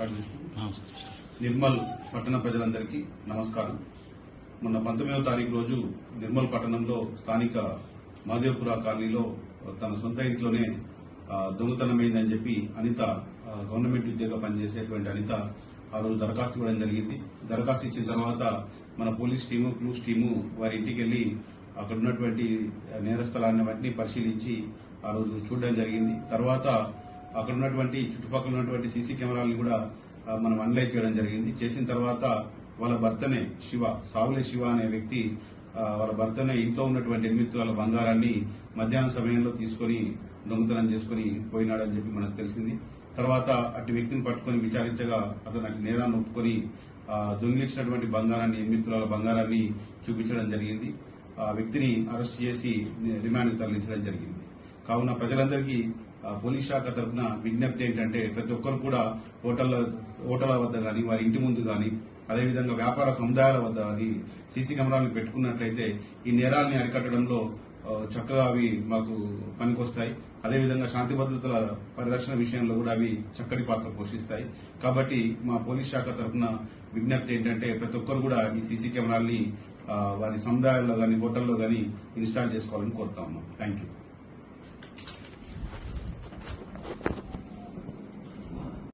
నిర్మల్ పట్టణ ప్రజలందరికీ నమస్కారం. మొన్న 19వ తారీఖు రోజు నిర్మల్ పట్టణంలో స్థానిక మాదేవ్పుర కాలనీలో తన సొంత ఇంట్లోనే దొంగతనమైందని చెప్పి అనిత, గవర్నమెంట్ ఉద్యోగ పనిచేసేటువంటి అనిత ఆ రోజు దరఖాస్తు ఇవ్వడం జరిగింది. దరఖాస్తు ఇచ్చిన తర్వాత మన పోలీస్ టీము, క్లూస్ టీము వారి ఇంటికి వెళ్లి అక్కడ ఉన్నటువంటి నేరస్థలాన్ని వాటిని పరిశీలించి ఆ రోజు చూడడం జరిగింది. తర్వాత అక్కడ ఉన్నటువంటి చుట్టుపక్కల ఉన్నటువంటి సీసీ కెమెరాలను కూడా మనం అనలైజ్ చేయడం జరిగింది. చేసిన తర్వాత వాళ్ళ భర్తనే సావులే శివ అనే వ్యక్తి వాళ్ళ భర్తనే ఇంట్లో ఉన్నటువంటి 8 తులాల బంగారాన్ని మధ్యాహ్నం సమయంలో తీసుకుని దొంగతనం చేసుకుని పోయినాడని చెప్పి మనకు తెలిసింది. తర్వాత అటు వ్యక్తిని పట్టుకుని విచారించగా అతను అటు నేరాన్ని ఒప్పుకొని దొంగిలించినటువంటి బంగారాన్ని 8 తులాల బంగారాన్ని చూపించడం జరిగింది. ఆ వ్యక్తిని అరెస్ట్ చేసి రిమాండ్కు తరలించడం జరిగింది. కావున ప్రజలందరికీ పోలీస్ శాఖ తరఫున విజ్ఞప్తి ఏంటంటే ప్రతి ఒక్కరు కూడా హోటళ్ల వద్ద గాని, వారి ఇంటి ముందు గాని, అదేవిధంగా వ్యాపార సముదాయాల వద్ద గాని సీసీ కెమెరాలను పెట్టుకున్నట్లయితే ఈ నేరాన్ని అరికట్టడంలో చక్కగా అవి మాకు పనికొస్తాయి. అదేవిధంగా శాంతి భద్రతల పరిరక్షణ విషయంలో కూడా అవి చక్కటి పాత్ర పోషిస్తాయి. కాబట్టి మా పోలీస్ శాఖ తరఫున విజ్ఞప్తి ఏంటంటే ప్రతి ఒక్కరు కూడా ఈ సీసీ కెమెరాల్ని వారి సముదాయాల్లో గాని, హోటల్లో గాని ఇన్స్టాల్ చేసుకోవాలని కోరుతా ఉన్నాం. Thank you.